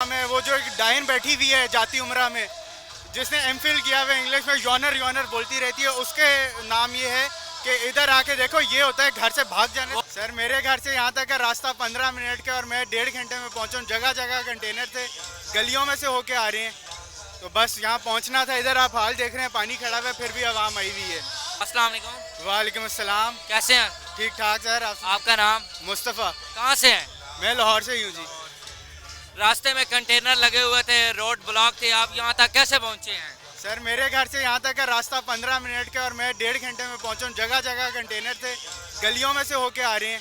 में वो जो एक डायन बैठी हुई है जाती उम्रा में, जिसने एमफिल किया हुआ इंग्लिश में यॉनर यॉनर बोलती रहती है, उसके नाम ये है कि इधर आके देखो ये होता है घर से भाग जाने। सर मेरे घर से यहाँ तक का रास्ता 15 मिनट का और मैं 1.5 घंटे में पहुँचा। जगह जगह कंटेनर थे, गलियों में से होके आ रहे हैं, तो बस यहाँ पहुँचना था। इधर आप हाल देख रहे हैं, पानी खड़ा हुआ है, फिर भी आवाम आई हुई है। अस्सलाम वालेकुम। वालेकुम अस्सलाम। कैसे हैं? ठीक ठाक सर। आपका नाम? मुस्तफ़ा। कहाँ से हैं? मैं लाहौर से ही हूँ जी। रास्ते में कंटेनर लगे हुए थे, रोड ब्लॉक थी, आप यहाँ तक कैसे पहुँचे हैं? सर मेरे घर से यहाँ तक का रास्ता 15 मिनट का और मैं 1.5 घंटे में पहुँचा। जगह जगह कंटेनर थे, गलियों में से होके आ रहे हैं,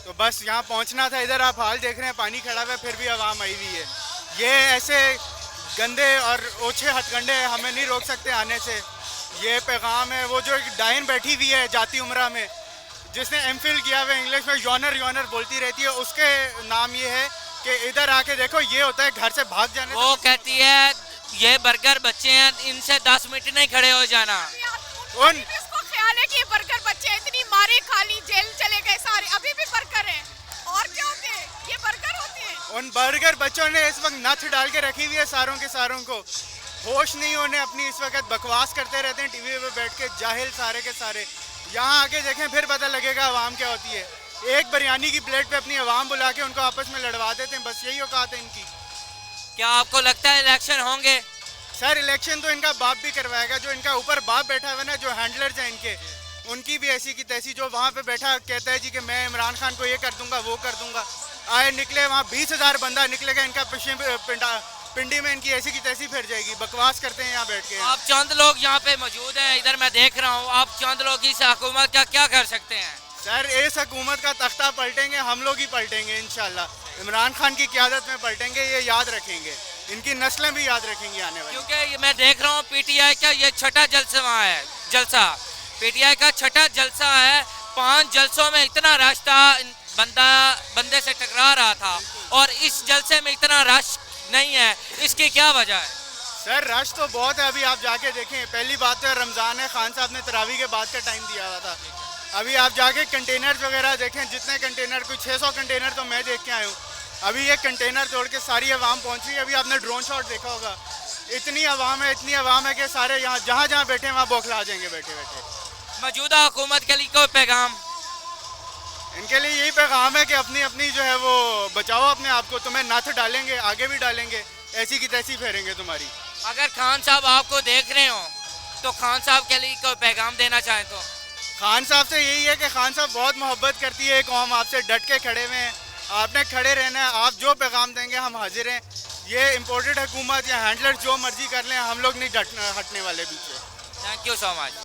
तो बस यहाँ पहुँचना था। इधर आप हाल देख रहे हैं, पानी खड़ा हुआ है, फिर भी आवाम आई हुई है। ये ऐसे गंदे और ओछे हथकंडे हमें नहीं रोक सकते आने से। ये पैगाम है वो जो एक डायन बैठी हुई है जाती उम्रा में, जिसने एमफिल किया हुआ इंग्लिश में यॉनर यॉनर बोलती रहती है, उसके नाम ये है कि इधर आके देखो ये होता है घर से भाग जाने। वो कहती है ये बर्गर बच्चे हैं, इनसे 10 मिनट नहीं खड़े हो जाना। उन इसको ख्याल है कि ये बर्गर बच्चे इतनी मारे खाली जेल चले गए सारे, अभी भी बर्गर है। और क्या होते हैं? ये बर्गर होते हैं। उन बर्गर बच्चों ने इस वक्त नथ डाल के रखी हुई है सारों के सारों को। होश नहीं, उन्हें अपनी इस वक्त बकवास करते रहते हैं टीवी पे बैठ के, जाहिल सारे के सारे। यहाँ आके देखें फिर पता लगेगा आवाम क्या होती है। एक बिरयानी की प्लेट पे अपनी आवाम बुला के उनको आपस में लड़वा देते हैं, बस यही औकात है इनकी। क्या आपको लगता है इलेक्शन होंगे? सर इलेक्शन तो इनका बाप भी करवाएगा, जो इनका ऊपर बाप बैठा हुआ है ना, जो हैंडलर्स हैं इनके, उनकी भी ऐसी की तैसी। जो वहाँ पे बैठा कहता है जी कि मैं इमरान खान को ये कर दूंगा वो कर दूंगा, आए निकले वहाँ 20,000 बंदा निकलेगा, इनका पिंडी में इनकी ऐसी की तैसी फिर जाएगी। बकवास करते हैं यहाँ बैठ के। आप चंद लोग यहाँ पे मौजूद हैं, इधर मैं देख रहा हूँ, आप चंद लोग इस हुकूमत का क्या कर सकते हैं? सर इस हुकूमत का तख्ता पलटेंगे, हम लोग ही पलटेंगे इंशाल्लाह। इमरान खान की क़यादत में पलटेंगे, ये याद रखेंगे, इनकी नस्लें भी याद रखेंगी आने वाली। क्योंकि मैं देख रहा हूँ पीटीआई का ये छठा जलसा पीटीआई का छठा जलसा है। 5 जलसों में इतना रश था, बंदे से टकरा रहा था, और इस जलसे में इतना रश नहीं है, इसकी क्या वजह है? सर रश तो बहुत है, अभी आप जाके देखें। पहली बात तो रमज़ान है, खान साहब ने तरावी के बाद का टाइम दिया हुआ था। अभी आप जाके कंटेनर वगैरह देखें, जितने कंटेनर, कोई 600 कंटेनर तो मैं देख के आया हूँ। अभी ये कंटेनर तोड़ के सारी आवाम पहुँच रही है। अभी आपने ड्रोन शॉट देखा होगा, इतनी आवाम है कि सारे यहाँ जहाँ जहाँ बैठे हैं वहाँ बौखला जाएंगे बैठे बैठे। मौजूदा हुकूमत के लिए कोई पैगाम? इनके लिए यही पैगाम है कि अपनी अपनी जो है वो बचाओ अपने आप को। तुम्हें नथ डालेंगे, आगे भी डालेंगे, ऐसी की तैसी फेरेंगे तुम्हारी। अगर खान साहब आपको देख रहे हो तो खान साहब के लिए कोई पैगाम देना चाहें तो? खान साहब से यही है कि खान साहब बहुत मोहब्बत करती है कौम, आपसे डट के खड़े हुए हैं, आपने खड़े रहना है। आप जो पैगाम देंगे हम हाजिर हैं। ये इम्पोर्टेड हुकूमत या हैंडलर जो मर्जी कर लें, हम लोग नहीं हटने वाले पीछे। Thank you so much.